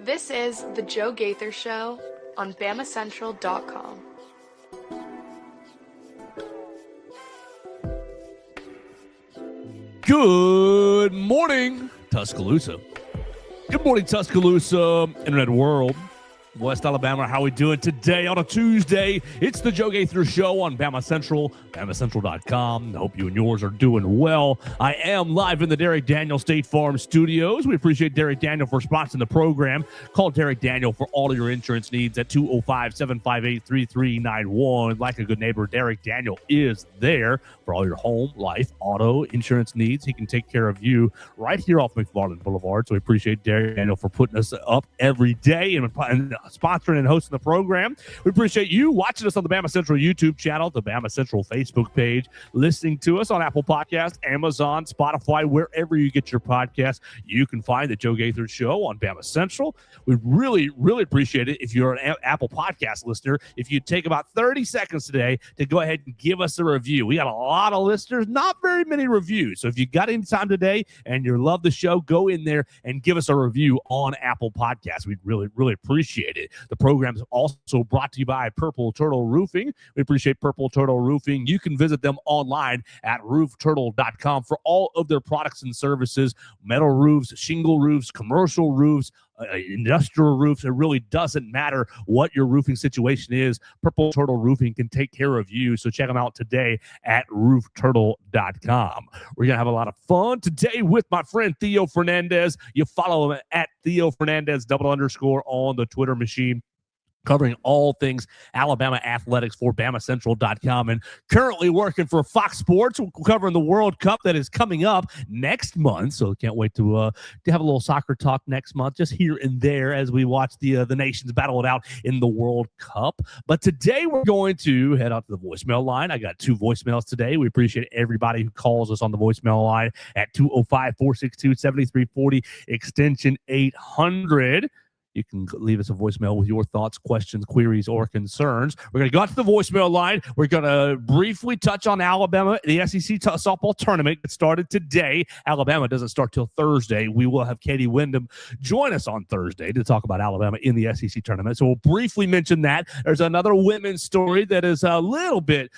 This is The Joe Gaither Show on BamaCentral.com. Good morning, Tuscaloosa. Good morning, Tuscaloosa, Internet World, West Alabama. How we doing today on a Tuesday? It's the Joe Gaither Show on Bama Central, BamaCentral.com. I hope you and yours are doing well. I am live in the Derek Daniel State Farm Studios. We appreciate Derek Daniel for sponsoring the program. Call Derek Daniel for all of your insurance needs at 205-758-3391. Like a good neighbor, Derek Daniel is there for all your home, life, auto, insurance needs. He can take care of you right here off McFarland Boulevard. So we appreciate Derek Daniel for putting us up every day and sponsoring and hosting the program. We appreciate you watching us on the Bama Central YouTube channel, the Bama Central Facebook page, listening to us on Apple Podcasts, Amazon, Spotify, wherever you get your podcasts. You can find the Joe Gaither Show on Bama Central. We really, really appreciate it if you're an Apple Podcast listener, if you take about 30 seconds today to go ahead and give us a review. We got a lot of listeners, not very many reviews. So if you got any time today and you love the show, go in there and give us a review on Apple Podcasts. We'd really, really appreciate it. The program is also brought to you by Purple Turtle Roofing. We appreciate Purple Turtle Roofing. You can visit them online at roofturtle.com for all of their products and services, metal roofs, shingle roofs, commercial roofs, industrial roofs. It really doesn't matter what your roofing situation is. Purple Turtle Roofing can take care of you. So check them out today at roofturtle.com. We're going to have a lot of fun today with my friend Theo Fernandez. You follow him at Theo Fernandez _ on the Twitter machine, covering all things Alabama athletics for BamaCentral.com, and currently working for Fox Sports, covering the World Cup that is coming up next month. So can't wait to have a little soccer talk next month, just here and there as we watch the nations battle it out in the World Cup. But today we're going to head out to the voicemail line. I got 2 voicemails today. We appreciate everybody who calls us on the voicemail line at 205-462-7340, extension 800. You can leave us a voicemail with your thoughts, questions, queries, or concerns. We're going to go out to the voicemail line. We're going to briefly touch on Alabama, the SEC softball tournament that started today. Alabama doesn't start till Thursday. We will have Katie Wyndham join us on Thursday to talk about Alabama in the SEC tournament. So we'll briefly mention that. There's another women's story that is a little bit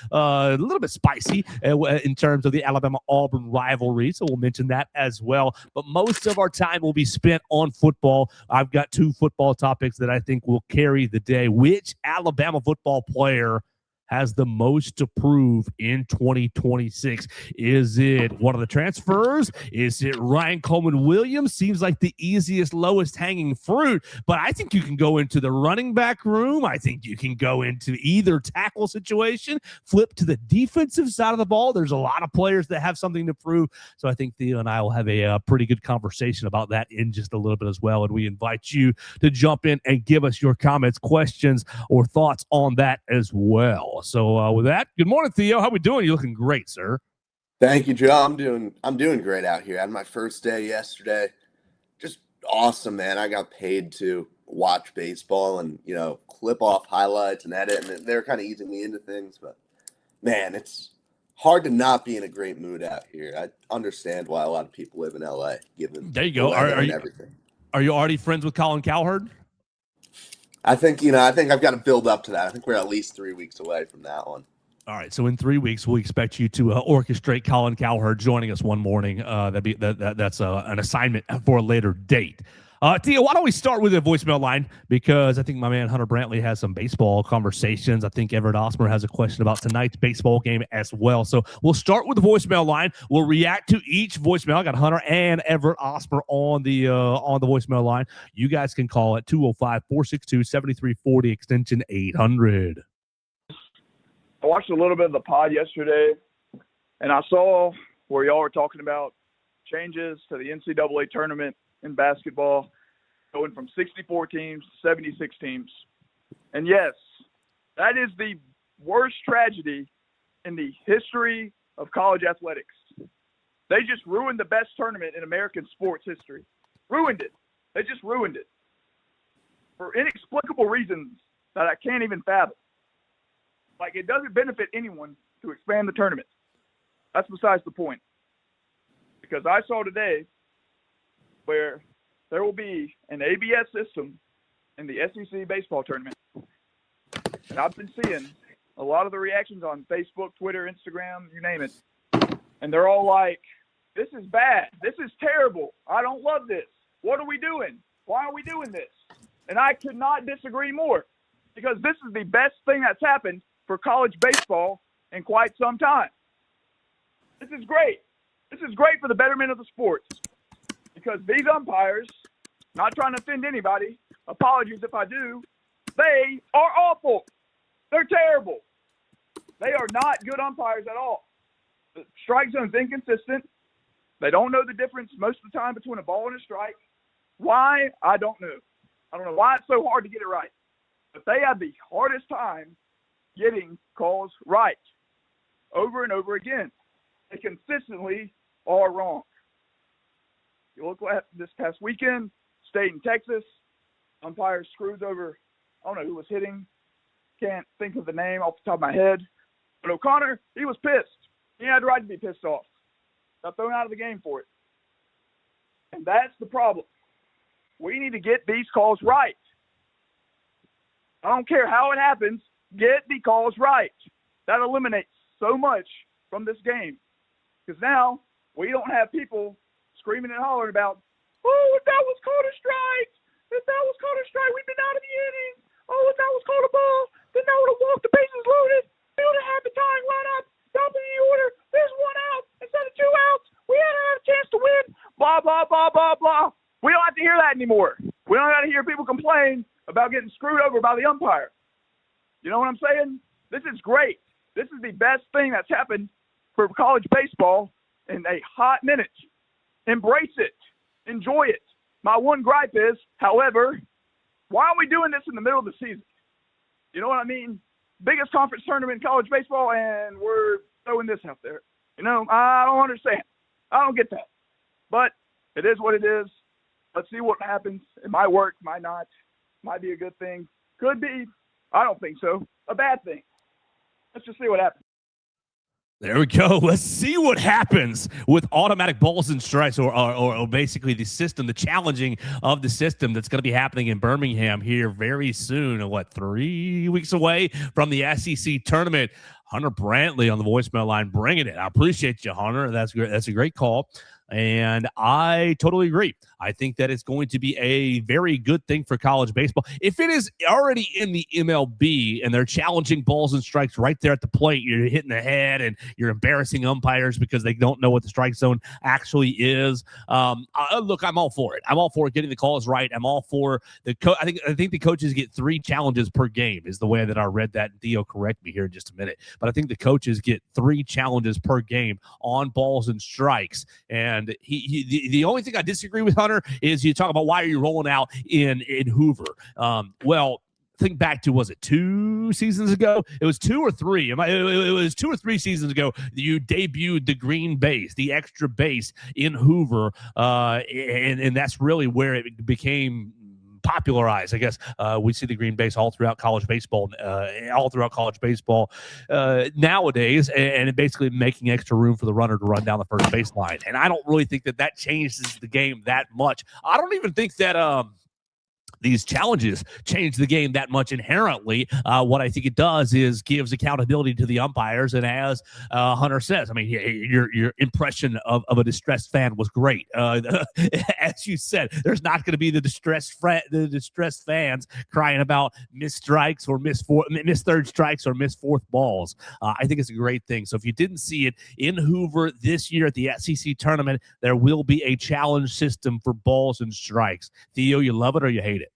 spicy in terms of the Alabama-Auburn rivalry. So we'll mention that as well. But most of our time will be spent on football. I've got 2 football topics that I think will carry the day. Which Alabama football player has the most to prove in 2026? Is it one of the transfers? Is it Ryan Coleman Williams? Seems like the easiest, lowest hanging fruit, but I think you can go into the running back room. I think you can go into either tackle situation, flip to the defensive side of the ball. There's a lot of players that have something to prove. So I think Theo and I will have a pretty good conversation about that in just a little bit as well. And we invite you to jump in and give us your comments, questions, or thoughts on that as well. So with that, good morning, Theo. How we doing? You're looking great, sir. Thank you, Joe. I'm doing great out here. I had my first day yesterday. Just awesome, man. I got paid to watch baseball and, clip off highlights and edit, and they're kind of easing me into things. But, man, it's hard to not be in a great mood out here. I understand why a lot of people live in L.A., given there you go. Everything. Are you already friends with Colin Cowherd? I think I've got to build up to that. I think we're at least 3 weeks away from that one. All right, so in 3 weeks, we'll expect you to orchestrate Colin Cowherd joining us one morning. That's an assignment for a later date. Theo, why don't we start with the voicemail line? Because I think my man Hunter Brantley has some baseball conversations. I think Everett Osmer has a question about tonight's baseball game as well. So we'll start with the voicemail line. We'll react to each voicemail. I got Hunter and Everett Osmer on the voicemail line. You guys can call at 205-462-7340, extension 800. I watched a little bit of the pod yesterday, and I saw where y'all were talking about changes to the NCAA tournament in basketball, going from 64 teams to 76 teams. And yes, that is the worst tragedy in the history of college athletics. They just ruined the best tournament in American sports history. Ruined it. They just ruined it for inexplicable reasons that I can't even fathom. Like, it doesn't benefit anyone to expand the tournament. That's besides the point. Because I saw today where there will be an ABS system in the SEC baseball tournament. And I've been seeing a lot of the reactions on Facebook, Twitter, Instagram, you name it. And they're all like, this is bad. This is terrible. I don't love this. What are we doing? Why are we doing this? And I could not disagree more, because this is the best thing that's happened for college baseball in quite some time. This is great. This is great for the betterment of the sport, because these umpires, not trying to offend anybody, apologies if I do, they are awful. They're terrible. They are not good umpires at all. The strike zone's inconsistent. They don't know the difference most of the time between a ball and a strike. Why? I don't know. I don't know why it's so hard to get it right. But they have the hardest time getting calls right over and over again. They consistently are wrong. You look at this past weekend, State in Texas, umpire screws over, I don't know who was hitting. Can't think of the name off the top of my head. But O'Connor, he was pissed. He had the right to be pissed off. Got thrown out of the game for it. And that's the problem. We need to get these calls right. I don't care how it happens. Get the calls right. That eliminates so much from this game. Because now we don't have people screaming and hollering about, oh, if that was called a strike, if that was called a strike, we'd been out of the inning. Oh, if that was called a ball, then that would have walked, the bases loaded. We would have had the tying lineup, top of the order. There's one out instead of two outs. We had a chance to win. Blah, blah, blah, blah, blah. We don't have to hear that anymore. We don't have to hear people complain about getting screwed over by the umpire. You know what I'm saying? This is great. This is the best thing that's happened for college baseball in a hot minute. Embrace it. Enjoy it. My one gripe is, however, why are we doing this in the middle of the season? You know what I mean? Biggest conference tournament in college baseball, and we're throwing this out there. You know, I don't understand. I don't get that. But it is what it is. Let's see what happens. It might work, might not. Might be a good thing. Could be. I don't think so. A bad thing. Let's just see what happens. There we go. Let's see what happens with automatic balls and strikes, or basically the system, the challenging of the system that's going to be happening in Birmingham here very soon. 3 weeks away from the SEC tournament. Hunter Brantley on the voicemail line bringing it. I appreciate you, Hunter. That's great. That's a great call. And I totally agree. I think that it's going to be a very good thing for college baseball. If it is already in the MLB and they're challenging balls and strikes right there at the plate, you're hitting the head and you're embarrassing umpires because they don't know what the strike zone actually is. Look, I'm all for it. I'm all for getting the calls right. I'm all for the I think the coaches get 3 challenges per game is the way that I read that. Theo, correct me here in just a minute. But I think the coaches get 3 challenges per game on balls and strikes. And the only thing I disagree with, Hunter, is you talk about why are you rolling out in Hoover? Well, think back to, was it 2 seasons ago? It was 2 or 3. It was 2 or 3 seasons ago that you debuted the green base, the extra base in Hoover, and that's really where it became popularized. I guess we see the green base all throughout college baseball, nowadays, and basically making extra room for the runner to run down the first baseline. And I don't really think that changes the game that much. I don't even think that these challenges change the game that much inherently. What I think it does is gives accountability to the umpires. And as Hunter says, I mean, your impression of a distressed fan was great. As you said, there's not going to be the distressed fans crying about missed strikes or missed third strikes or missed fourth balls. I think it's a great thing. So if you didn't see it in Hoover this year at the SEC tournament, there will be a challenge system for balls and strikes. Theo, you love it or you hate it?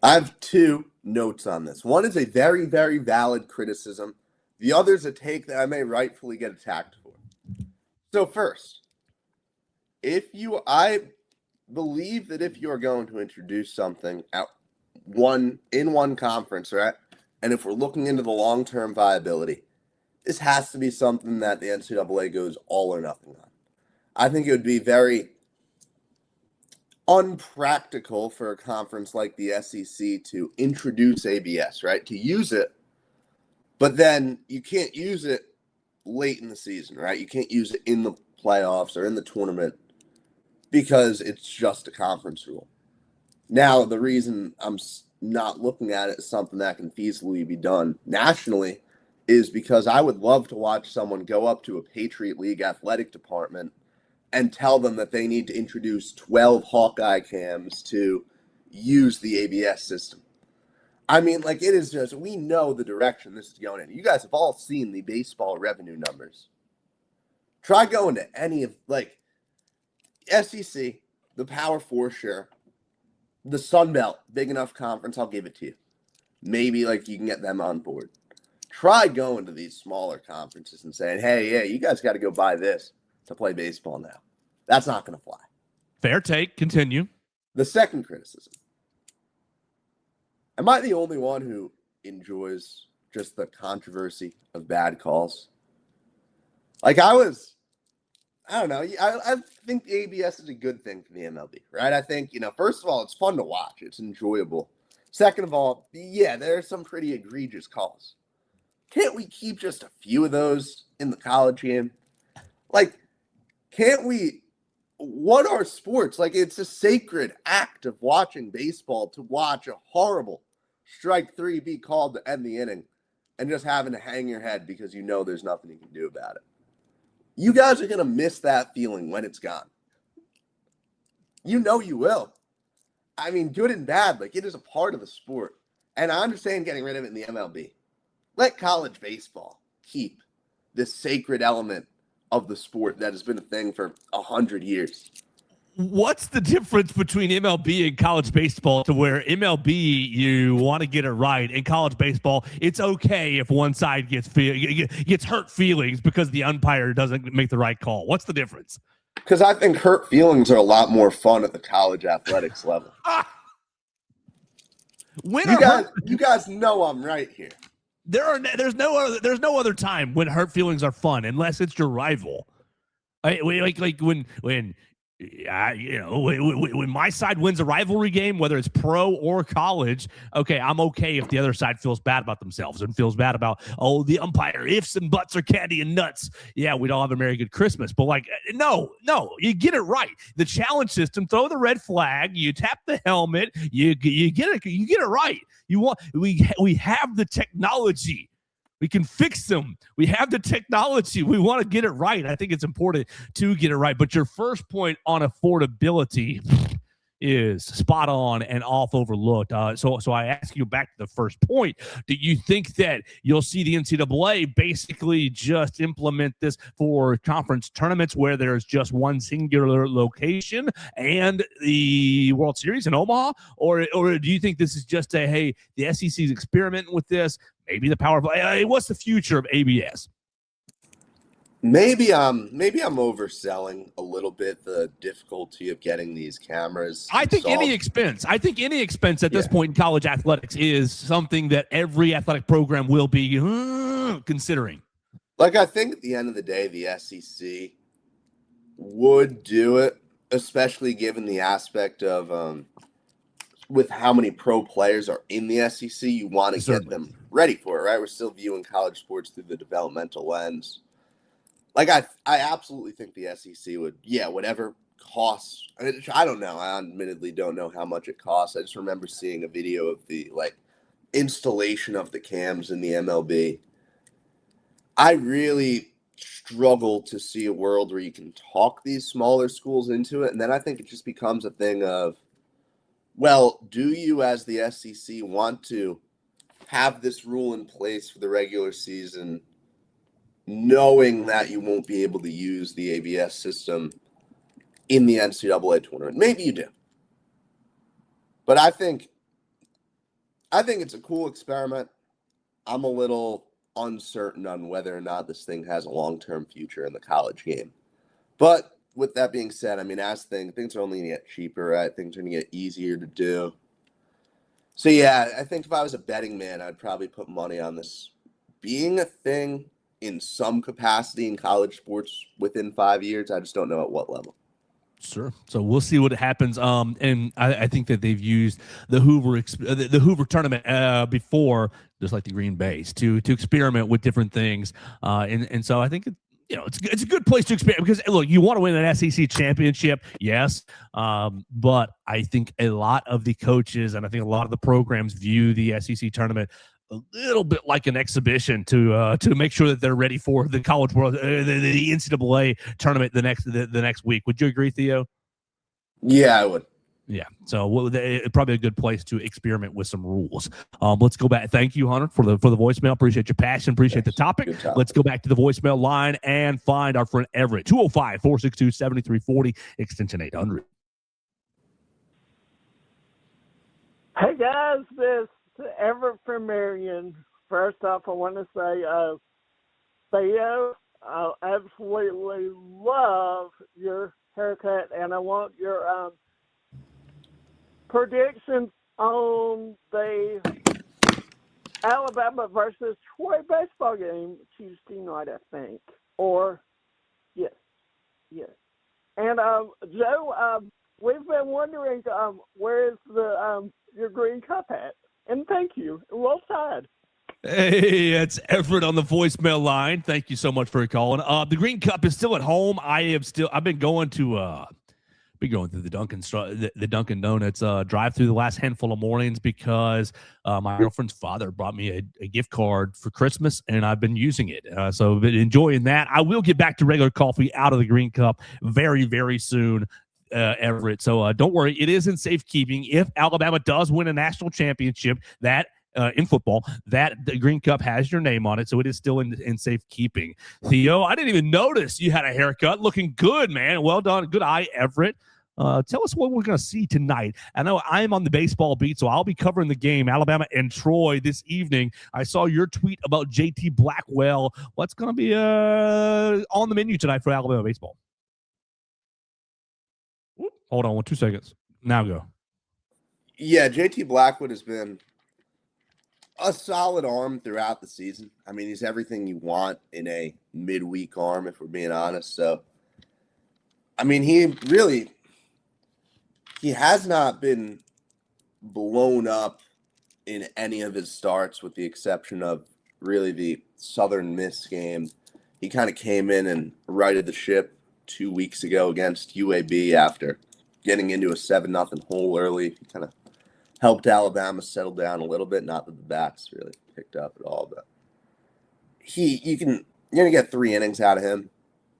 I have 2 notes on this. One is a very, very valid criticism. The other is a take that I may rightfully get attacked for. So first, I believe that if you are going to introduce something in one conference, right, and if we're looking into the long-term viability, this has to be something that the NCAA goes all or nothing on. I think it would be very unpractical for a conference like the SEC to introduce ABS, right? To use it, but then you can't use it late in the season, right? You can't use it in the playoffs or in the tournament because it's just a conference rule. Now, the reason I'm not looking at it as something that can feasibly be done nationally is because I would love to watch someone go up to a Patriot League athletic department and tell them that they need to introduce 12 Hawkeye cams to use the ABS system. I mean, like, it is just, we know the direction this is going in. You guys have all seen the baseball revenue numbers. Try going to any of, like, SEC, the Power Four, sure. The Sun Belt, big enough conference, I'll give it to you. Maybe, like, you can get them on board. Try going to these smaller conferences and saying, hey, yeah, you guys got to go buy this to play baseball now. That's not going to fly. Fair take. Continue. The second criticism. Am I the only one who enjoys just the controversy of bad calls? Like, I don't know. I think the ABS is a good thing for the MLB, right? I think, first of all, it's fun to watch. It's enjoyable. Second of all, yeah, there are some pretty egregious calls. Can't we keep just a few of those in the college game? Like, can't we? What are sports? Like, it's a sacred act of watching baseball to watch a horrible strike three be called to end the inning and just having to hang your head because there's nothing you can do about it. You guys are going to miss that feeling when it's gone. You will. I mean, good and bad, like, it is a part of the sport. And I understand getting rid of it in the MLB. Let college baseball keep this sacred element of the sport that has been a thing for 100 years. What's the difference between MLB and college baseball to where MLB, you want to get it right, and college baseball, it's okay if one side gets hurt feelings because the umpire doesn't make the right call? What's the difference? Because I think hurt feelings are a lot more fun at the college athletics level. You guys know I'm right here. There's no other time when hurt feelings are fun unless it's your rival. Like when my side wins a rivalry game, whether it's pro or college, okay, I'm okay if the other side feels bad about themselves and feels bad about, the umpire, ifs and buts are candy and nuts. Yeah, we don't have a Merry Good Christmas. But no, you get it right. The challenge system, throw the red flag, you tap the helmet, you get it right. We have the technology. We can fix them. We have the technology. We want to get it right. I think it's important to get it right. But your first point on affordability is spot on and off overlooked. So I ask you back to the first point. Do you think that you'll see the NCAA basically just implement this for conference tournaments where there's just one singular location and the World Series in Omaha? Or do you think this is just the SEC is experimenting with this? Maybe the power of what's the future of ABS? Maybe I'm overselling a little bit the difficulty of getting these cameras. I think any expense at this point in college athletics is something that every athletic program will be considering. Like, I think at the end of the day, the SEC would do it, especially given the aspect of with how many pro players are in the SEC. You want to get them ready for it, right? We're still viewing college sports through the developmental lens. Like, I absolutely think the SEC would, whatever costs. I don't know. I admittedly don't know how much it costs. I just remember seeing a video of the, installation of the cams in the MLB. I really struggle to see a world where you can talk these smaller schools into it. And then I think it just becomes a thing of, well, do you as the SEC want to have this rule in place for the regular season, knowing that you won't be able to use the ABS system in the NCAA tournament? Maybe you do. But I think it's a cool experiment. I'm a little uncertain on whether or not this thing has a long-term future in the college game. But with that being said, I mean, things are only going to get cheaper, right? Things are going to get easier to do. So, yeah, I think if I was a betting man, I'd probably put money on this being a thing in some capacity in college sports within 5 years. I just don't know at what level. Sure. So we'll see what happens. And I think that they've used the Hoover tournament before, just like the Green Bays, to experiment with different things. And so I think it's a good place to expand because look, you want to win an SEC championship, yes, but I think a lot of the coaches and I think a lot of the programs view the SEC tournament a little bit like an exhibition to make sure that they're ready for the College World, the NCAA tournament the next week. Would you agree, Theo? Yeah, I would. Yeah, so probably a good place to experiment with some rules. Let's go back. Thank you, Hunter, for the voicemail. Appreciate your passion. Appreciate the topic. Let's go back to the voicemail line and find our friend Everett. 205-462-7340, extension 800. Hey, guys. This is Everett from Marion. First off, I want to say, Theo, I absolutely love your haircut, and I want your predictions on the Alabama versus Troy baseball game Tuesday night, I think. Or, yes. And, Joe, we've been wondering where is your green cup at? And thank you. Well said. Hey, it's Everett on the voicemail line. Thank you so much for calling. The green cup is still at home. I've been going to through the Dunkin' Donuts drive through the last handful of mornings because my girlfriend's father brought me a gift card for Christmas, and I've been using it. So I've been enjoying that. I will get back to regular coffee out of the green cup very, very soon, Everett. So don't worry. It is in safekeeping. If Alabama does win a national championship, that in football, that the green cup has your name on it, so it is still in safekeeping. Theo, I didn't even notice you had a haircut. Looking good, man. Well done. Good eye, Everett. Tell us what we're going to see tonight. I know I'm on the baseball beat, so I'll be covering the game, Alabama and Troy, this evening. I saw your tweet about JT Blackwell. What's going to be on the menu tonight for Alabama baseball? Hold on 2 seconds. Now go. Yeah, JT Blackwood has been a solid arm throughout the season. I mean, he's everything you want in a midweek arm, if we're being honest. So, I mean, he has not been blown up in any of his starts with the exception of really the Southern Miss game. He kind of came in and righted the ship 2 weeks ago against UAB after getting into a 7-0 hole early. He kind of helped Alabama settle down a little bit. Not that the bats really picked up at all, but you're going to get 3 innings out of him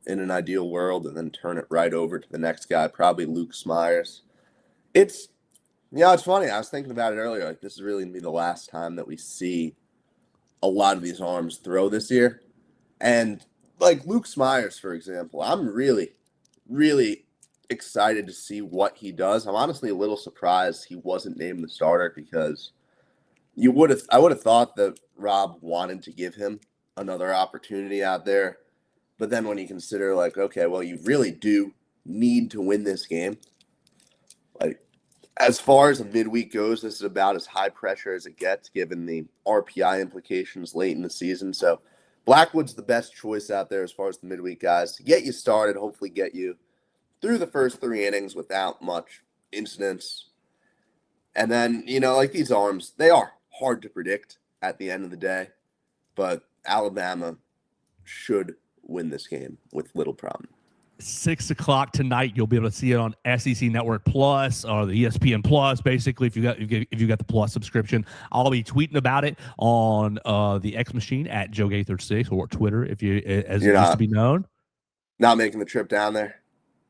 in an ideal world and then turn it right over to the next guy, probably Luke Smyers. It's funny. I was thinking about it earlier. Like, this is really going to be the last time that we see a lot of these arms throw this year. And like Luke Smyers, for example, I'm really, really excited to see what he does. I'm honestly a little surprised he wasn't named the starter because I would have thought that Rob wanted to give him another opportunity out there. But then when you consider, like, okay, well, you really do need to win this game. Like, as far as a midweek goes, this is about as high pressure as it gets given the RPI implications late in the season. So Blackwood's the best choice out there as far as the midweek guys to get you started, hopefully get you through the first 3 innings without much incidents. And then, like these arms, they are hard to predict at the end of the day, but Alabama should win this game with little problem. 6 o'clock tonight. You'll be able to see it on SEC Network Plus or the ESPN Plus. Basically, if you got the Plus subscription, I'll be tweeting about it on the X Machine at Joe Gaither6 or Twitter, as it used to be known. Not making the trip down there.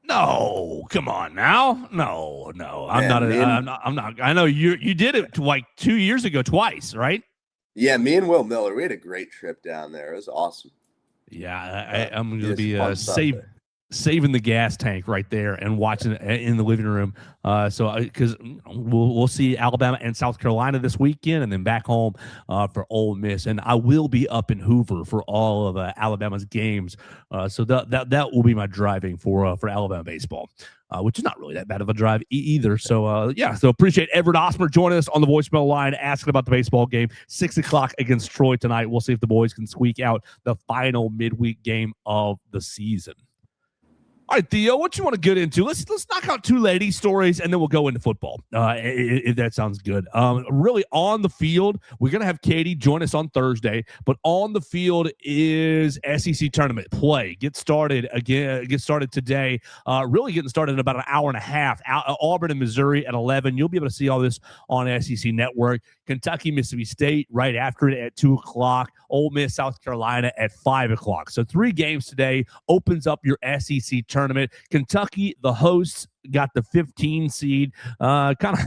No, come on now. No. I'm not. I know you did it like 2 years ago twice, right? Yeah, me and Will Miller, we had a great trip down there. It was awesome. Yeah, I'm going to be saving the gas tank right there and watching it in the living room. Because we'll see Alabama and South Carolina this weekend, and then back home for Ole Miss. And I will be up in Hoover for all of Alabama's games. So that will be my driving for Alabama baseball, which is not really that bad of a drive either. So so appreciate Everett Osmer joining us on the voicemail line, asking about the baseball game. 6 o'clock against Troy tonight. We'll see if the boys can squeak out the final midweek game of the season. All right, Theo, what you want to get into? Let's knock out 2 lady stories, and then we'll go into football. If that sounds good. Really, on the field, we're gonna have Katie join us on Thursday, but on the field is SEC tournament play. Get started today. Really getting started in about an hour and a half. Auburn and Missouri at 11. You'll be able to see all this on SEC Network. Kentucky, Mississippi State right after it at 2 o'clock. Ole Miss, South Carolina at 5 o'clock. So 3 games today opens up your SEC tournament. Kentucky, the hosts, got the 15 seed, kind of,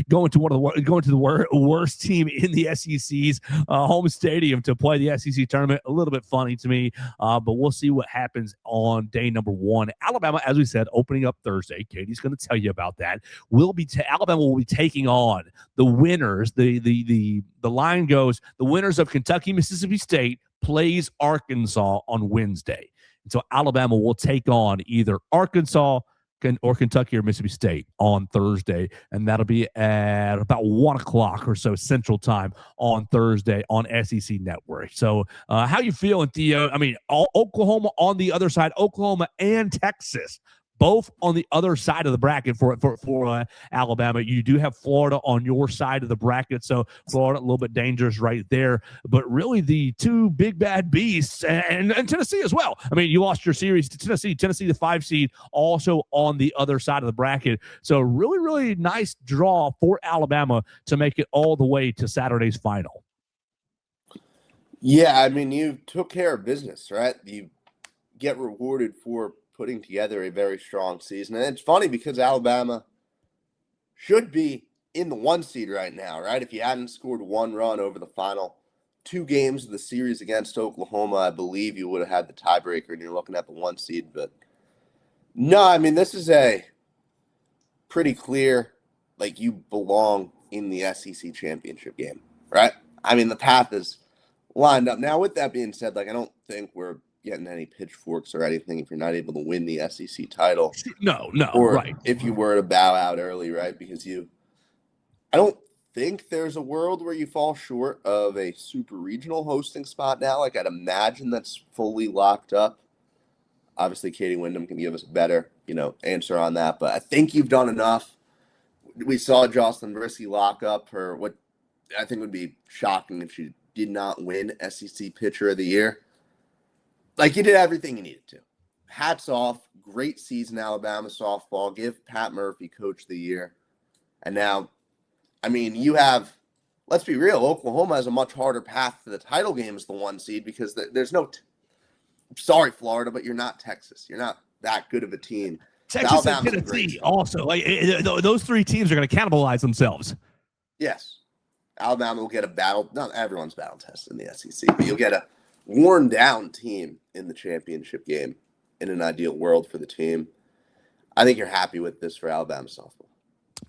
going to the worst team in the SEC's home stadium to play the SEC tournament. A little bit funny to me, but we'll see what happens on day number 1. Alabama, as we said, opening up Thursday. Katie's going to tell you about that. Alabama will be taking on the winners. The line goes: the winners of Kentucky, Mississippi State plays Arkansas on Wednesday. And so Alabama will take on either Arkansas or Kentucky or Mississippi State on Thursday, and that'll be at about 1 o'clock or so Central Time on Thursday on SEC Network. So how you feeling, Theo? I mean, Oklahoma on the other side, Oklahoma and Texas, both on the other side of the bracket for Alabama. You do have Florida on your side of the bracket, so Florida a little bit dangerous right there. But really, the 2 big bad beasts, and Tennessee as well. I mean, you lost your series to Tennessee. Tennessee, the 5 seed, also on the other side of the bracket. So really, really nice draw for Alabama to make it all the way to Saturday's final. Yeah, I mean, you took care of business, right? You get rewarded for putting together a very strong season. And it's funny because Alabama should be in the 1 seed right now, right? If you hadn't scored 1 run over the final 2 games of the series against Oklahoma, I believe you would have had the tiebreaker and you're looking at the 1 seed. But no, I mean, this is a pretty clear, like, you belong in the SEC championship game, right? I mean, the path is lined up. Now, with that being said, like, I don't think we're getting any pitchforks or anything if you're not able to win the SEC title. No, or right. If you were to bow out early, right? Because I don't think there's a world where you fall short of a super regional hosting spot now. Like, I'd imagine that's fully locked up. Obviously, Katie Wyndham can give us a better, answer on that. But I think you've done enough. We saw Jocelyn Brisky lock up her, what I think would be shocking if she did not win SEC Pitcher of the Year. Like, you did everything you needed to. Hats off. Great season, Alabama softball. Give Pat Murphy Coach of the Year. And now, I mean, you have, let's be real, Oklahoma has a much harder path to the title game as the 1 seed because there's no sorry, Florida, but you're not Texas. You're not that good of a team. Texas and Tennessee also. Like, those 3 teams are going to cannibalize themselves. Yes. Alabama will get a battle. Not everyone's battle test in the SEC, but you'll get a worn down team in the championship game in an ideal world for the team. I think you're happy with this for Alabama softball.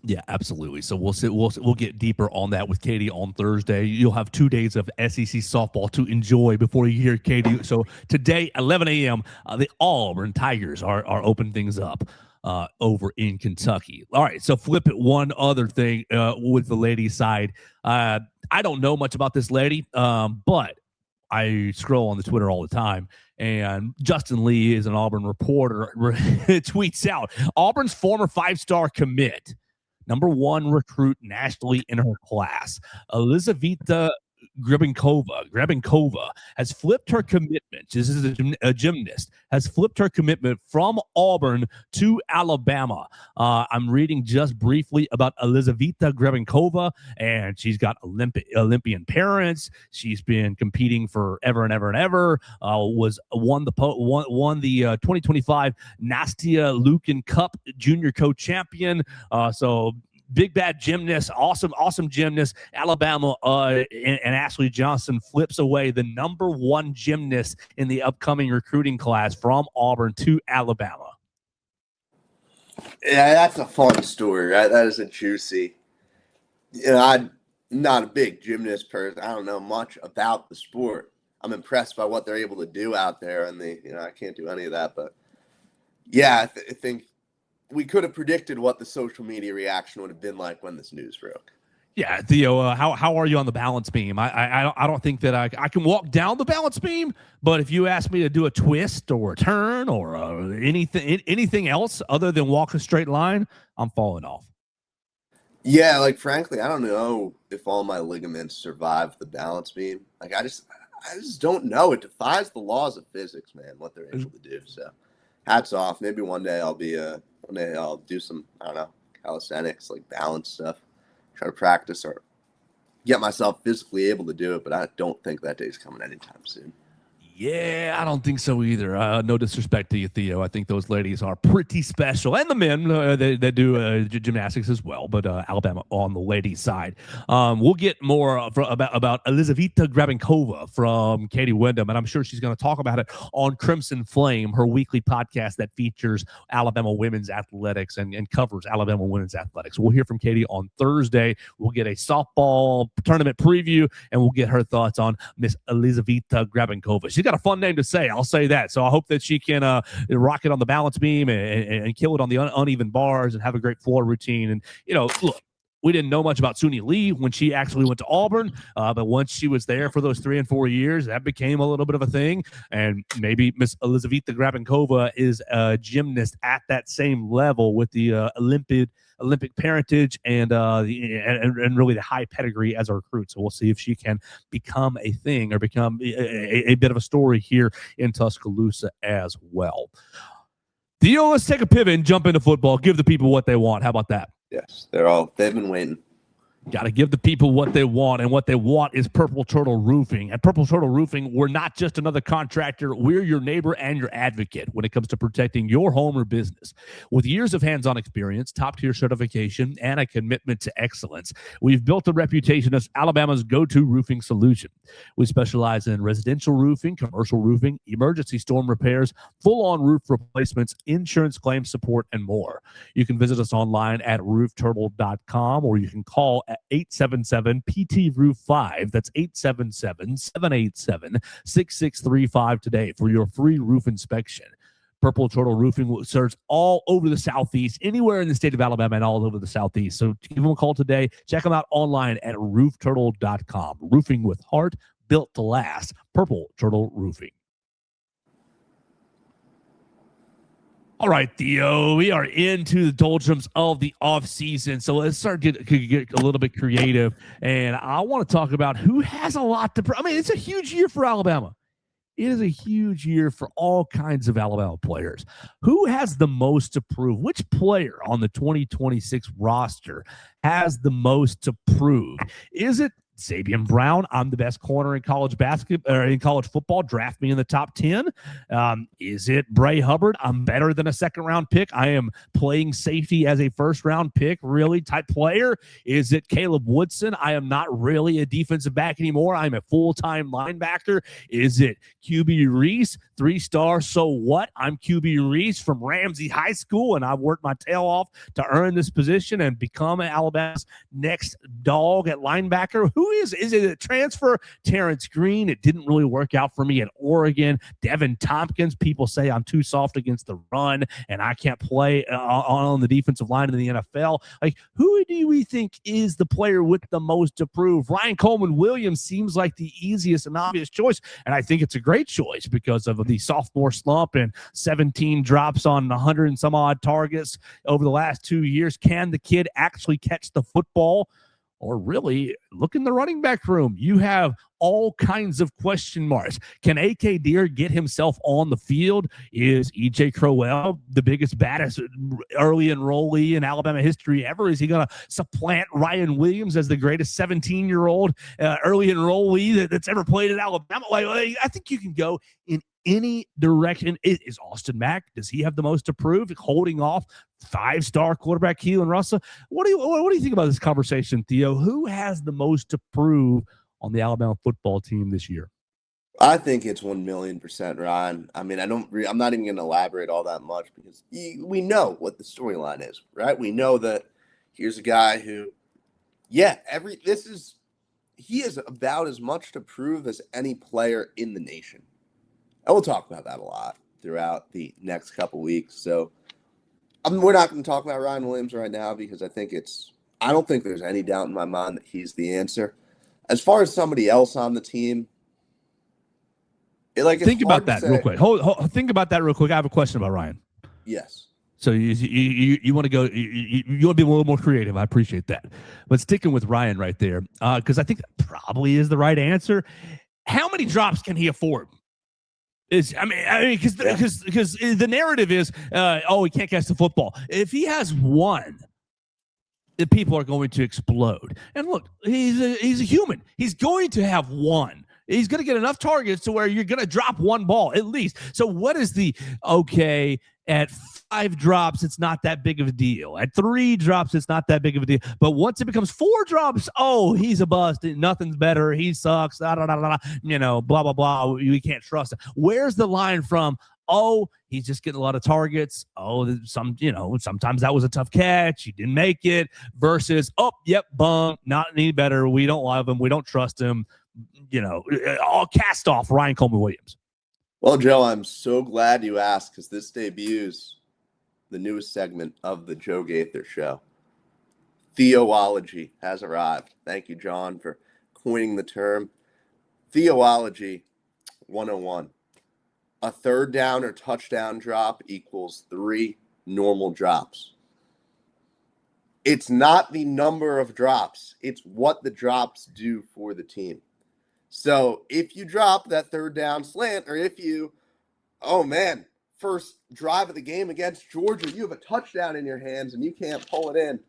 Yeah, absolutely. So we'll get deeper on that with Katie on Thursday. You'll have 2 days of SEC softball to enjoy before you hear Katie. So today, 11 a.m., the Auburn Tigers are opening things up over in Kentucky. All right, so flip it. One other thing with the ladies' side. I don't know much about this lady, but I scroll on the Twitter all the time, and Justin Lee is an Auburn reporter. Tweets out Auburn's former 5-star commit, number 1 recruit nationally in her class, Elizaveta Grebenkova has flipped her commitment. This is a gymnast, has flipped her commitment from Auburn to Alabama. I'm reading just briefly about Elizaveta Grebenkova, and she's got Olympian parents. She's been competing for ever and ever and ever. Won the 2025 Nastia Lukin Cup Junior Co-Champion. So big bad gymnast, awesome gymnast. Alabama and Ashley Johnson flips away the number 1 gymnast in the upcoming recruiting class from Auburn to Alabama. Yeah, that's a fun story, right? That is a juicy. I'm not a big gymnast person. I don't know much about the sport. I'm impressed by what they're able to do out there, and I can't do any of that. But yeah, I think we could have predicted what the social media reaction would have been like when this news broke. Yeah, Theo, how are you on the balance beam? I don't think that I can walk down the balance beam, but if you ask me to do a twist or a turn or anything else other than walk a straight line, I'm falling off. Yeah, like frankly, I don't know if all my ligaments survive the balance beam. Like I just don't know. It defies the laws of physics, man, what they're able to do. So hats off. Maybe one day I'll do some, I don't know, calisthenics, like balance stuff. Try to practice or get myself physically able to do it, but I don't think that day's coming anytime soon. Yeah, I don't think so either. No disrespect to you, Theo. I think those ladies are pretty special, and the men they do gymnastics as well. But Alabama on the ladies' side. We'll get more about Elizaveta Grabenkova from Katie Wyndham, and I'm sure she's going to talk about it on Crimson Flame, her weekly podcast that features Alabama women's athletics and covers Alabama women's athletics. We'll hear from Katie on Thursday. We'll get a softball tournament preview, and we'll get her thoughts on Miss Elizaveta Grabenkova. She's got a fun name to say, I'll say that. So I hope that she can rock it on the balance beam and kill it on the uneven bars and have a great floor routine. And, look, we didn't know much about Suni Lee when she actually went to Auburn, but once she was there for those 3 and 4 years, that became a little bit of a thing. And maybe Miss Elizaveta Grabenkova is a gymnast at that same level with the Olympic parentage and really the high pedigree as a recruit. So we'll see if she can become a thing or become a bit of a story here in Tuscaloosa as well. Theo, let's take a pivot and jump into football. Give the people what they want. How about that? Yes, they've been waiting. Got to give the people what they want, and what they want is Purple Turtle Roofing. At Purple Turtle Roofing, we're not just another contractor. We're your neighbor and your advocate when it comes to protecting your home or business. With years of hands-on experience, top-tier certification, and a commitment to excellence, we've built a reputation as Alabama's go-to roofing solution. We specialize in residential roofing, commercial roofing, emergency storm repairs, full-on roof replacements, insurance claim support, and more. You can visit us online at roofturtle.com, or you can call at 877-PT-ROOF-5. That's 877-787-6635 today for your free roof inspection. Purple Turtle Roofing serves all over the Southeast, anywhere in the state of Alabama and all over the Southeast. So give them a call today. Check them out online at roofturtle.com. Roofing with heart, built to last. Purple Turtle Roofing. All right, Theo, we are into the doldrums of the offseason, so let's start get a little bit creative. And I want to talk about who has a lot to prove. I mean, it's a huge year for Alabama. It is a huge year for all kinds of Alabama players. Who has the most to prove? Which player on the 2026 roster has the most to prove? Is it Sabian Brown? I'm the best corner in college basketball or in college football. Draft me in the top 10. Is it Bray Hubbard? I'm better than a second-round pick. I am playing safety as a first-round pick, really type player. Is it Caleb Woodson? I am not really a defensive back anymore. I'm a full-time linebacker. Is it QB Reese? 3-star, so what? I'm QB Reese from Ramsey High School, and I've worked my tail off to earn this position and become Alabama's next dog at linebacker. Who is it a transfer? Terrence Green. It didn't really work out for me at Oregon. Devin Tompkins. People say I'm too soft against the run and I can't play on the defensive line in the NFL. Like, who do we think is the player with the most to prove? Ryan Coleman Williams seems like the easiest and obvious choice, and I think it's a great choice because of the sophomore slump and 17 drops on 100 and some odd targets over the last 2 years. Can the kid actually catch the football? Or really, look in the running back room. You have all kinds of question marks. Can A.K. Deer get himself on the field? Is E.J. Crowell the biggest, baddest early enrollee in Alabama history ever? Is he going to supplant Ryan Williams as the greatest 17-year-old early enrollee that's ever played at Alabama? Like, I think you can go in any direction. Is Austin Mack, does he have the most to prove, holding off 5-star quarterback Keelan Russell? What do you think about this conversation, Theo? Who has the most to prove on the Alabama football team this year? I think it's 1,000,000% Ryan. I mean, I'm not even going to elaborate all that much because we know what the storyline is, right? We know that here's a guy who, he has about as much to prove as any player in the nation. And we'll talk about that a lot throughout the next couple weeks. So we're not going to talk about Ryan Williams right now because I think it's I don't think there's any doubt in my mind that he's the answer. As far as somebody else on the team, think about that real quick. Think about that real quick. I have a question about Ryan. Yes. So you want to go, you want to be a little more creative. I appreciate that. But sticking with Ryan right there, because I think that probably is the right answer. How many drops can he afford? Because the narrative is, he can't catch the football. If he has one, the people are going to explode. And look, he's a human. He's going to have one. He's going to get enough targets to where you're going to drop one ball at least. So what is at 5 drops, it's not that big of a deal. At 3 drops, it's not that big of a deal. But once it becomes 4 drops, he's a bust. Nothing's better. He sucks. Blah, blah, blah. We can't trust him. Where's the line from, he's just getting a lot of targets. Sometimes that was a tough catch. He didn't make it. Versus, bum, not any better. We don't love him. We don't trust him. All cast off Ryan Coleman Williams. Well, Joe, I'm so glad you asked because this debuts the newest segment of the Joe Gaither Show. Theology has arrived. Thank you, John, for coining the term. Theology 101. A third down or touchdown drop equals 3 normal drops. It's not the number of drops. It's what the drops do for the team. So if you drop that third down slant, or if you, first drive of the game against Georgia, you have a touchdown in your hands and you can't pull it in,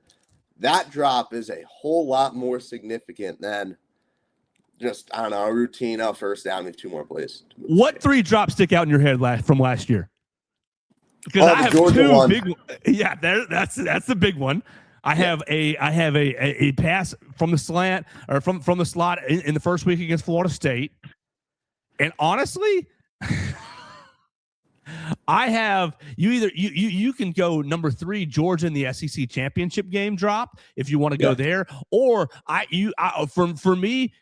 that drop is a whole lot more significant than just, a routine first down with 2 more plays. What 3 drops stick out in your head from last year? Because I have Georgia 2 one. big ones. Yeah, that's the big one. I have a pass from the slant or from the slot in the first week against Florida State. And honestly, I have you can go number 3 Georgia in the SEC championship game drop if you want to go there, or for me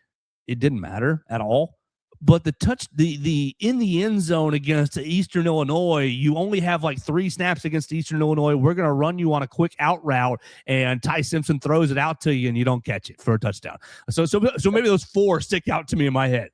it didn't matter at all. But the in the end zone against Eastern Illinois, you only have 3 snaps against Eastern Illinois. We're going to run you on a quick out route, and Ty Simpson throws it out to you, and you don't catch it for a touchdown. So maybe those 4 stick out to me in my head.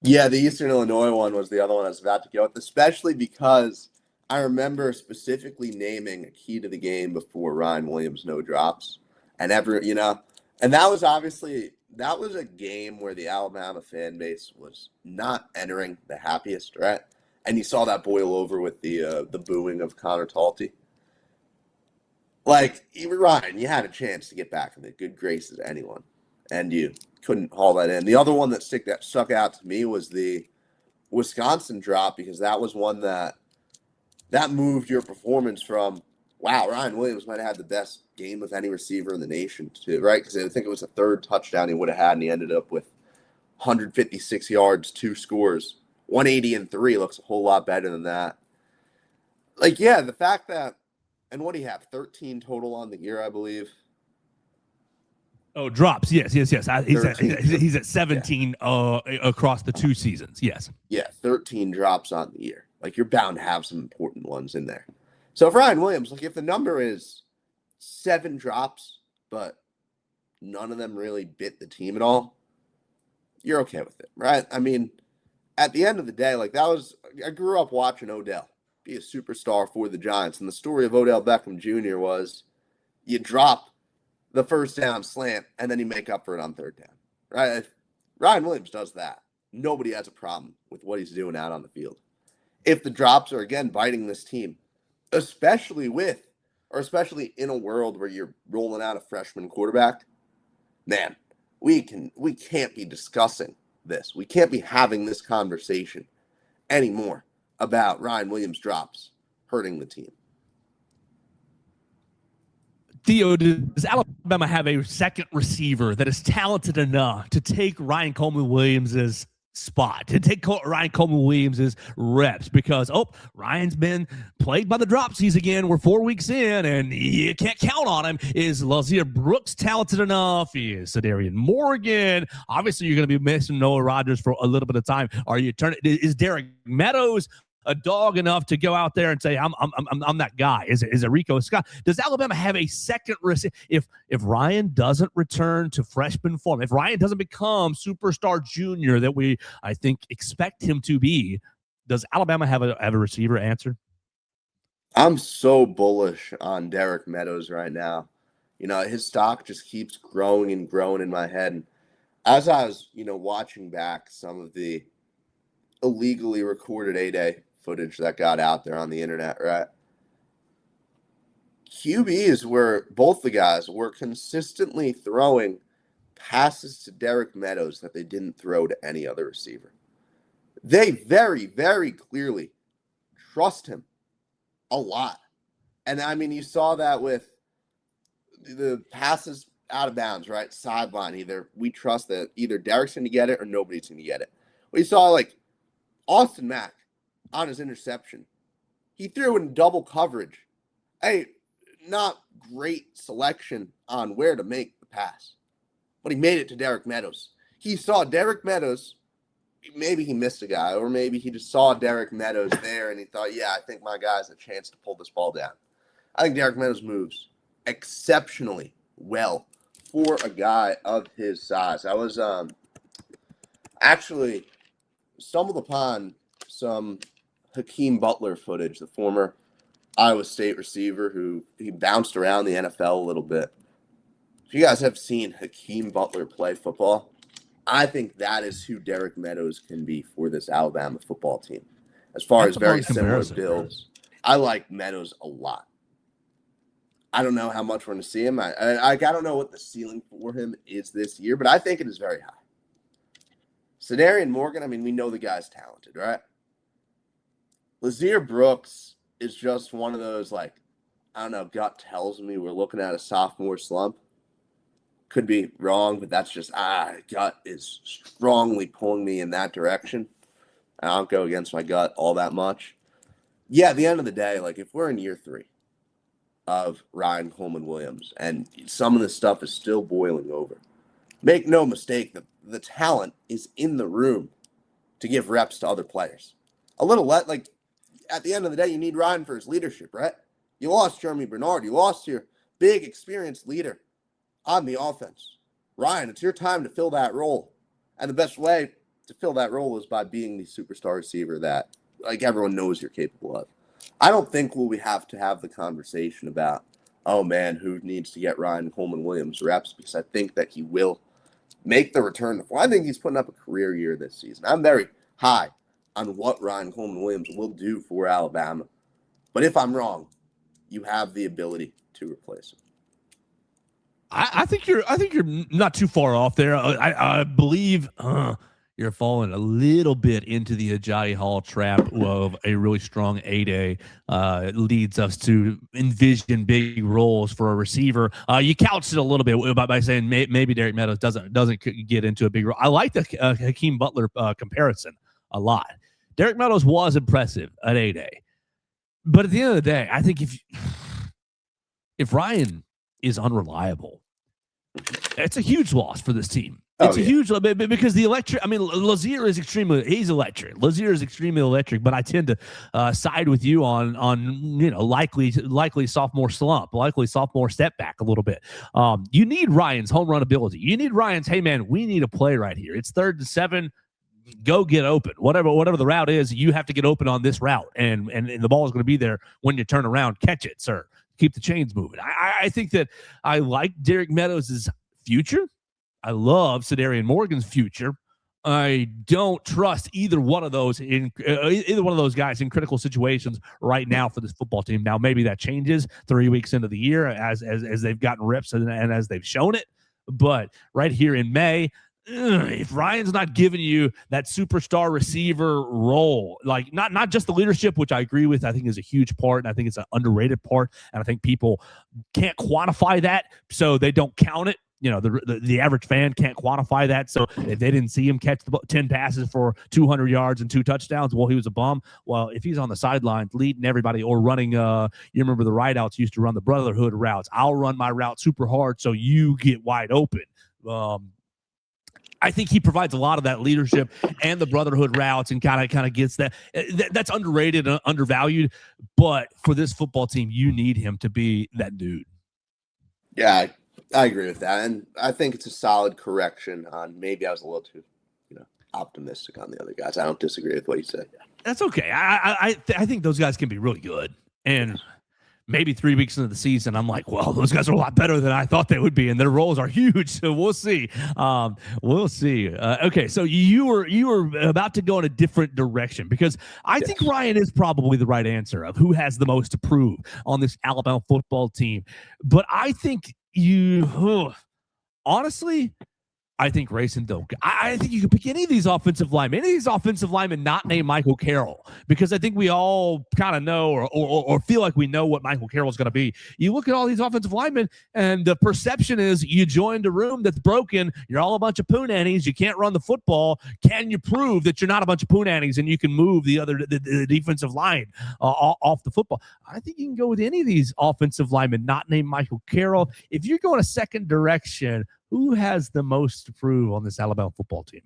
Yeah, the Eastern Illinois one was the other one I was about to go with, especially because I remember specifically naming a key to the game before Ryan Williams no drops, and and that was obviously. That was a game where the Alabama fan base was not entering the happiest, right? And you saw that boil over with the booing of Connor Talty. Even Ryan, you had a chance to get back in the good graces of anyone, and you couldn't haul that in. The other one that stuck out to me was the Wisconsin drop, because that was one that moved your performance from, wow, Ryan Williams might have had the best game of any receiver in the nation, too, right? Because I think it was the 3rd touchdown he would have had, and he ended up with 156 yards, 2 scores. 180 and 3 looks a whole lot better than that. The fact that, and what do you have, 13 total on the year, I believe? Oh, drops, yes. He's at 17 across the 2 seasons, yes. Yeah, 13 drops on the year. You're bound to have some important ones in there. So if Ryan Williams, if the number is 7 drops, but none of them really bit the team at all, you're okay with it, right? I mean, at the end of the day, I grew up watching Odell be a superstar for the Giants, and the story of Odell Beckham Jr. was you drop the first down slant, and then you make up for it on 3rd down, right? If Ryan Williams does that, nobody has a problem with what he's doing out on the field. If the drops are, again, biting this team, especially in a world where you're rolling out a freshman quarterback, man, we can't be discussing this. We can't be having this conversation anymore about Ryan Williams drops hurting the team. Theo, does Alabama have a second receiver that is talented enough to take Ryan Coleman Williams's spot, to take Ryan Coleman Williams's reps? Because Ryan's been plagued by the dropsies again. We're 4 weeks in, and you can't count on him. Is Lazier Brooks talented enough? Is Sadarian Morgan? Obviously, you're going to be missing Noah Rogers for a little bit of time. Is Derek Meadows a dog enough to go out there and say, I'm that guy? Is it Rico Scott? Does Alabama have a second receiver? If Ryan doesn't return to freshman form, if Ryan doesn't become superstar junior that I think expect him to be, does Alabama have a receiver answer? I'm so bullish on Derek Meadows right now. His stock just keeps growing and growing in my head. And as I was, watching back some of the illegally recorded A-Day footage that got out there on the internet, right? QBs were, both the guys were consistently throwing passes to Derek Meadows that they didn't throw to any other receiver. They very, very clearly trust him a lot. And I mean, you saw that with the passes out of bounds, right? Sideline. Either we trust that either Derek's going to get it or nobody's going to get it. We saw like Austin Mack on his interception. He threw in double coverage. Hey, not great selection on where to make the pass, but he made it to Derek Meadows. He saw Derek Meadows. Maybe he missed a guy, or maybe he just saw Derek Meadows there and he thought, yeah, I think my guy has a chance to pull this ball down. I think Derek Meadows moves exceptionally well for a guy of his size. I was actually stumbled upon some Hakeem Butler footage, the former Iowa State receiver who he bounced around the NFL a little bit. If you guys have seen Hakeem Butler play football, I think that is who Derek Meadows can be for this Alabama football team. As far as very similar builds, I like Meadows a lot. I don't know how much we're going to see him. I don't know what the ceiling for him is this year, but I think it is very high. Sedarian Morgan, I mean, we know the guy's talented, right? Lazir Brooks is just one of those, like, I don't know, gut tells me we're looking at a sophomore slump. Could be wrong, but that's just, gut is strongly pulling me in that direction. I don't go against my gut all that much. Yeah, at the end of the day, like, if we're in year 3 of Ryan Coleman Williams and some of this stuff is still boiling over, make no mistake, the talent is in the room to give reps to other players. A little like, at the end of the day, you need Ryan for his leadership, right? You lost Jeremy Bernard. You lost your big, experienced leader on the offense. Ryan, it's your time to fill that role. And the best way to fill that role is by being the superstar receiver that, like, everyone knows you're capable of. I don't think we have to have the conversation about, oh, man, who needs to get Ryan Coleman Williams reps, because I think that he will make the return. I think he's putting up a career year this season. I'm very high on what Ryan Coleman Williams will do for Alabama. But if I'm wrong, you have the ability to replace him. I think you're not too far off there. I believe you're falling a little bit into the Ajayi Hall trap of a really strong A-Day. It leads us to envision big roles for a receiver. You couched it a little bit by saying maybe Derek Meadows doesn't get into a big role. I like the Hakeem Butler comparison a lot. Derek Meadows was impressive at A-Day, but at the end of the day, I think if Ryan is unreliable, it's a huge loss for this team. It's a huge, because the electric, I mean, Lazir is he's electric. Lazir is extremely electric, but I tend to side with you on likely sophomore slump, likely sophomore step back a little bit. You need Ryan's home run ability. You need Ryan's, hey man, we need a play right here. It's 3rd and 7. Go get open. Whatever the route is, you have to get open on this route, and the ball is going to be there when you turn around. Catch it, sir. Keep the chains moving. I think that I like Derek Meadows' future. I love Sedarian Morgan's future. I don't trust either one of those guys in critical situations right now for this football team. Now, maybe that changes 3 weeks into the year as they've gotten reps and as they've shown it. But right here in May, if Ryan's not giving you that superstar receiver role, like not just the leadership, which I agree with, I think is a huge part, and I think it's an underrated part, and I think people can't quantify that, so they don't count it. You know, the average fan can't quantify that. So if they didn't see him catch 10 passes for 200 yards and 2 touchdowns, well, he was a bum. Well, if he's on the sidelines leading everybody or running, you remember the rideouts used to run the Brotherhood routes. I'll run my route super hard so you get wide open. I think he provides a lot of that leadership and the brotherhood routes, and kind of gets that. That's underrated and undervalued. But for this football team, you need him to be that dude. Yeah, I agree with that, and I think it's a solid correction on maybe I was a little too, optimistic on the other guys. I don't disagree with what you said. That's okay. I think those guys can be really good, and maybe 3 weeks into the season, I'm like, well, those guys are a lot better than I thought they would be, and their roles are huge. So we'll see. We'll see. Okay, so you were about to go in a different direction, because I think Ryan is probably the right answer of who has the most to prove on this Alabama football team. But I think honestly, I think Grayson Doak. I think you can pick any of these offensive linemen, not named Michael Carroll, because I think we all kind of know or feel like we know what Michael Carroll is going to be. You look at all these offensive linemen, and the perception is you joined a room that's broken. You're all a bunch of poonannies. You can't run the football. Can you prove that you're not a bunch of poonannies and you can move the defensive line off the football? I think you can go with any of these offensive linemen not named Michael Carroll. If you're going a second direction, who has the most to prove on this Alabama football team?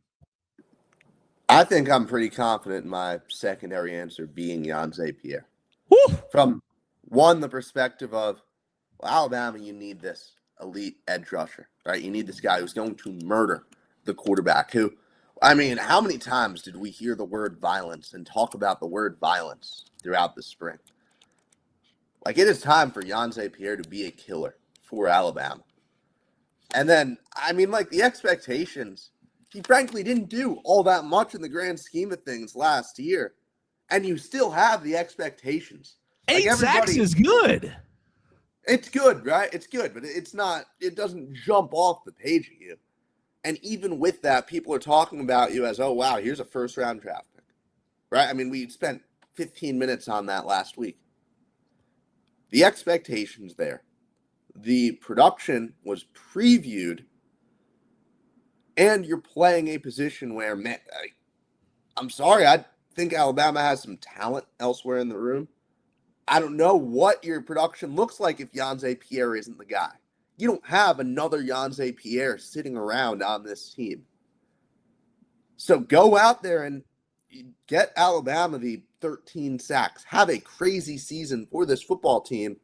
I think I'm pretty confident in my secondary answer being Yhonzae Pierre. Woo! From the perspective of, well, Alabama, you need this elite edge rusher, right? You need this guy who's going to murder the quarterback. How many times did we hear the word violence and talk about the word violence throughout the spring? Like, it is time for Yhonzae Pierre to be a killer for Alabama. And then, the expectations, he frankly didn't do all that much in the grand scheme of things last year. And you still have the expectations. 8 sacks is good. It's good, right? It's good, but it doesn't jump off the page at you. And even with that, people are talking about you as, oh, wow, here's a first-round draft pick, right? We spent 15 minutes on that last week. The expectations there. The production was previewed, and you're playing a position where, man, I'm sorry, I think Alabama has some talent elsewhere in the room. I don't know what your production looks like if Yhonzae Pierre isn't the guy. You don't have another Yhonzae Pierre sitting around on this team. So go out there and get Alabama the 13 sacks. Have a crazy season for this football team.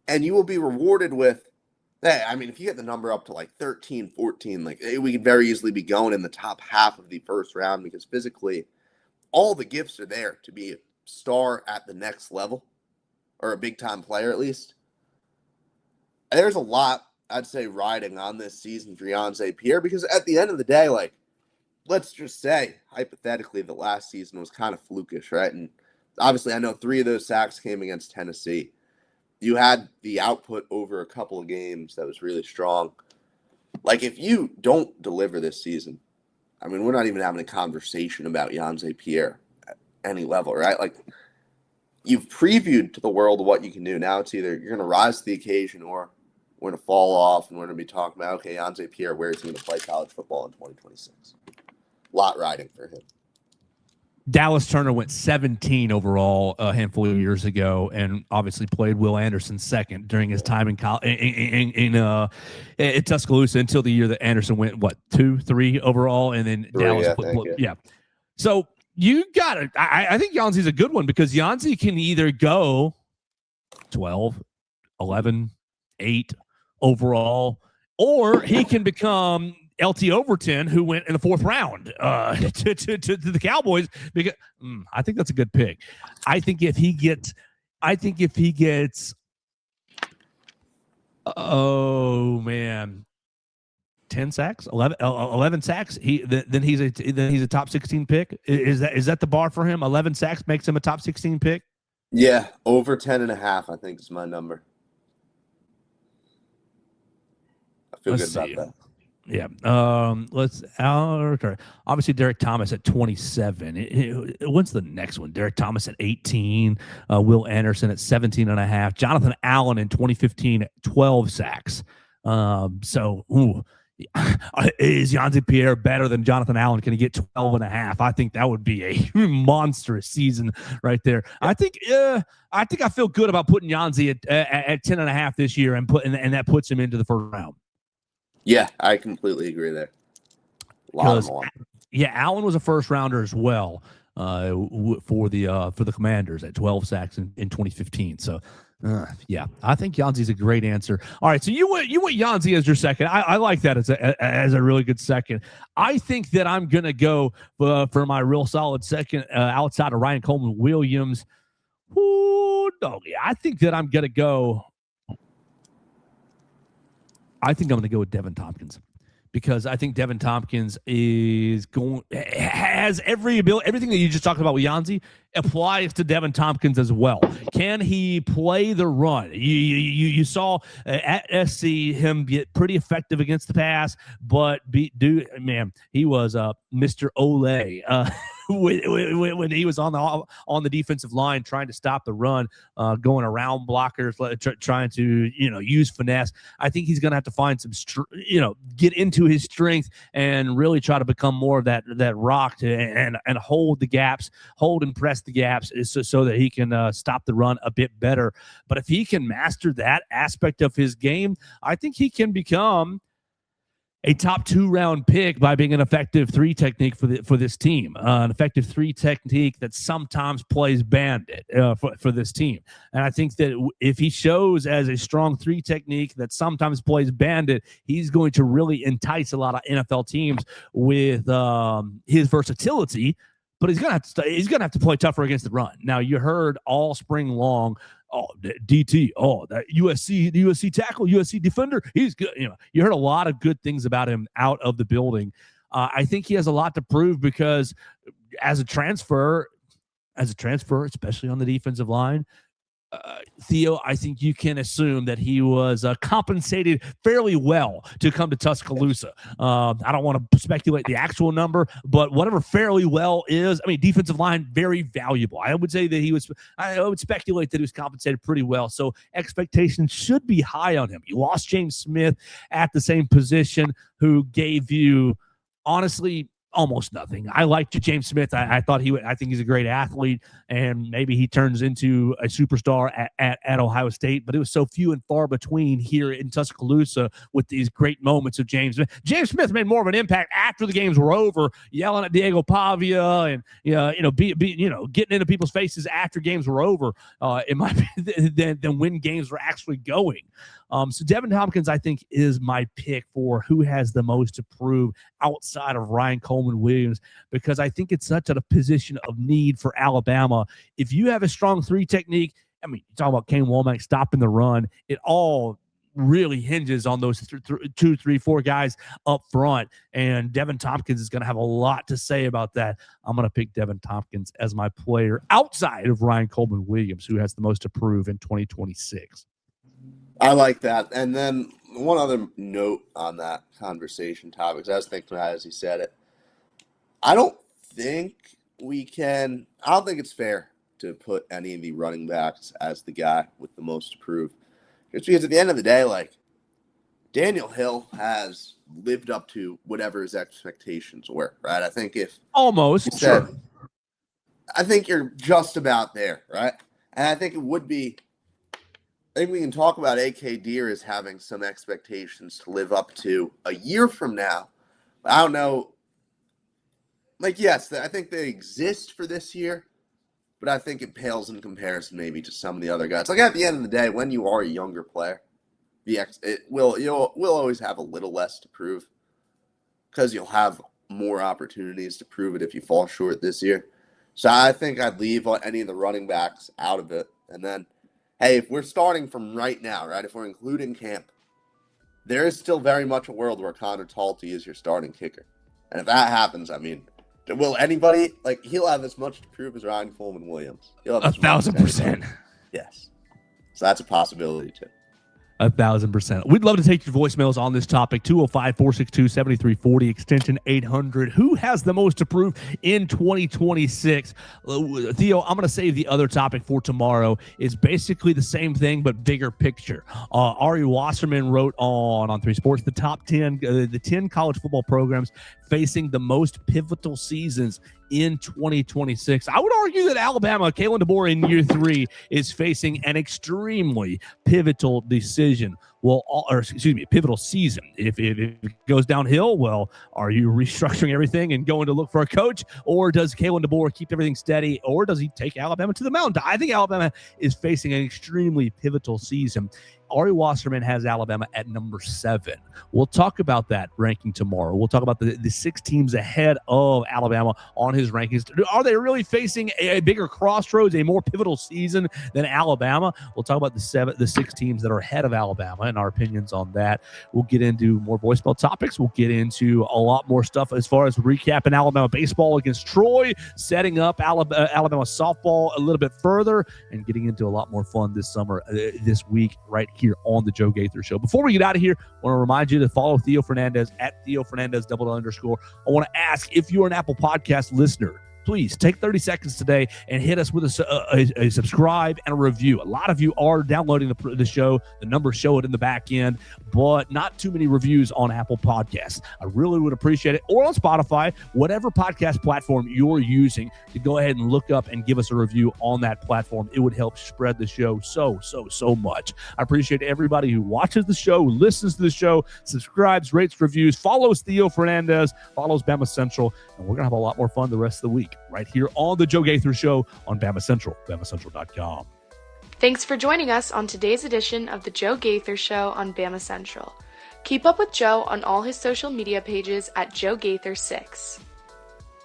And you will be rewarded with, if you get the number up to like 13, 14, we could very easily be going in the top half of the first round, because physically all the gifts are there to be a star at the next level, or a big-time player at least. There's a lot, I'd say, riding on this season for Yhonzae Pierre, because at the end of the day, let's just say, hypothetically, the last season was kind of flukish, right? And obviously I know 3 of those sacks came against Tennessee. You had the output over a couple of games that was really strong. If you don't deliver this season, we're not even having a conversation about Yhonzae Pierre at any level, right? You've previewed to the world what you can do. Now it's either you're going to rise to the occasion, or we're going to fall off, and we're going to be talking about, okay, Yhonzae Pierre, where is he going to play college football in 2026? Lot riding for him. Dallas Turner went 17 overall a handful of years ago, and obviously played Will Anderson second during his time in Tuscaloosa, until the year that Anderson went 2, 3 overall, and then 3, Dallas. Yeah. So you got it. I think Yhonzae's a good one, because Yhonzae can either go 12, 11, 8 overall, or he can become LT Overton, who went in the 4th round to the Cowboys, because I think that's a good pick. I think if he gets, oh man, 10 sacks, 11 sacks, then he's a top 16 pick. Is that the bar for him? 11 sacks makes him a top 16 pick. Yeah, over 10.5, I think is my number. I feel good about that. Yeah. Obviously Derek Thomas at 27. What's the next one? Derek Thomas at 18. Will Anderson at 17.5. Jonathan Allen in 2015 at 12 sacks. Is Yhonzae Pierre better than Jonathan Allen? Can he get 12.5? I think that would be a monstrous season right there. I think I feel good about putting Yhonzae at 10.5 this year, and that puts him into the 1st round. Yeah, I completely agree there. A lot of them are. Yeah, Allen was a first rounder as well for the Commanders at 12 sacks in 2015. So, yeah, I think Yanzi's a great answer. All right, so you went Yanzi as your second. I like that as a really good second. I think that I'm gonna go for my real solid second outside of Ryan Coleman Williams. Ooh, doggy. I think I'm gonna go with Devin Tompkins. Because I think Devin Tompkins has everything that you just talked about with Yanzi applies to Devin Tompkins as well. Can he play the run? You saw at SC him get pretty effective against the pass, but he was Mr. Ole. When he was on the defensive line trying to stop the run, going around blockers, trying to use finesse. I think he's going to have to find some get into his strength and really try to become more of that rock and hold the gaps, hold and press the gaps, so that he can stop the run a bit better. But if he can master that aspect of his game, I think he can become a top 2-round pick by being an effective 3 technique for this team, an effective 3 technique that sometimes plays bandit for this team. And I think that if he shows as a strong 3 technique that sometimes plays bandit, he's going to really entice a lot of NFL teams with his versatility. But he's gonna have to play tougher against the run. Now, you heard all spring long, DT, that USC tackle, USC defender, he's good. You heard a lot of good things about him out of the building. I think he has a lot to prove because as a transfer, especially on the defensive line, Theo, I think you can assume that he was compensated fairly well to come to Tuscaloosa. I don't want to speculate the actual number, but whatever fairly well is, defensive line, very valuable. I would say that I would speculate that he was compensated pretty well. So expectations should be high on him. You lost James Smith at the same position, who gave you, honestly, almost nothing. I liked James Smith. I think he's a great athlete, and maybe he turns into a superstar at Ohio State, but it was so few and far between here in Tuscaloosa with these great moments of James Smith. James Smith made more of an impact after the games were over, yelling at Diego Pavia and getting into people's faces after games were over. It might be than when games were actually going. So Devin Tompkins, I think, is my pick for who has the most to prove outside of Ryan Coleman Williams, because I think it's such a position of need for Alabama. If you have a strong 3 technique, you talk about Kane Womack stopping the run, it all really hinges on those 2, 3, 4 guys up front, and Devin Tompkins is going to have a lot to say about that. I'm going to pick Devin Tompkins as my player outside of Ryan Coleman Williams, who has the most to prove in 2026. I like that. And then one other note on that conversation topic, I was thinking about it as he said it. I don't think it's fair to put any of the running backs as the guy with the most to prove. Just because at the end of the day, Daniel Hill has lived up to whatever his expectations were, right? I think I think you're just about there, right? And I think I think we can talk about AK Deer as having some expectations to live up to a year from now. But I don't know. Yes, I think they exist for this year, but I think it pales in comparison maybe to some of the other guys. At the end of the day, when you are a younger player, you'll always have a little less to prove because you'll have more opportunities to prove it if you fall short this year. So I think I'd leave any of the running backs out of it. And then, hey, if we're starting from right now, right, if we're including camp, there is still very much a world where Connor Talty is your starting kicker. And if that happens, will anybody, he'll have as much to prove as Ryan Coleman Williams. He'll have 1,000%. Yes. So that's a possibility, too. 1,000%. We'd love to take your voicemails on this topic. 205-462-7340, extension 800. Who has the most to prove in 2026? Theo, I'm going to save the other topic for tomorrow. It's basically the same thing, but bigger picture. Ari Wasserman wrote on 3 Sports, the top 10, the 10 college football programs facing the most pivotal seasons in 2026. I would argue that Alabama, Kalen DeBoer in year 3, is facing an extremely pivotal decision. Pivotal season. If it goes downhill, well, are you restructuring everything and going to look for a coach, or does Kalen DeBoer keep everything steady, or does he take Alabama to the mountain? I think Alabama is facing an extremely pivotal season. Ari Wasserman has Alabama at number 7. We'll talk about that ranking tomorrow. We'll talk about the 6 teams ahead of Alabama on his rankings. Are they really facing a bigger crossroads, a more pivotal season than Alabama? We'll talk about the 6 teams that are ahead of Alabama and our opinions on that. We'll get into more voicemail topics. We'll get into a lot more stuff as far as recapping Alabama baseball against Troy, setting up Alabama softball a little bit further, and getting into a lot more fun this summer, this week, right here on the Joe Gaither Show. Before we get out of here, I want to remind you to follow Theo Fernandez at Theo Fernandez _. I want to ask, if you're an Apple Podcast listener, please take 30 seconds today and hit us with a subscribe and a review. A lot of you are downloading the show. The numbers show it in the back end, but not too many reviews on Apple Podcasts. I really would appreciate it. Or on Spotify, whatever podcast platform you're using, to go ahead and look up and give us a review on that platform. It would help spread the show so much. I appreciate everybody who watches the show, who listens to the show, subscribes, rates, reviews, follows Theo Fernandez, follows Bama Central, and we're going to have a lot more fun the rest of the week right here on the Joe Gaither Show on Bama Central, BamaCentral.com. Thanks for joining us on today's edition of the Joe Gaither Show on Bama Central. Keep up with Joe on all his social media pages at Joe Gaither 6.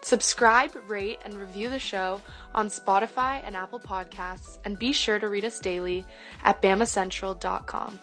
Subscribe, rate, and review the show on Spotify and Apple Podcasts, and be sure to read us daily at BamaCentral.com.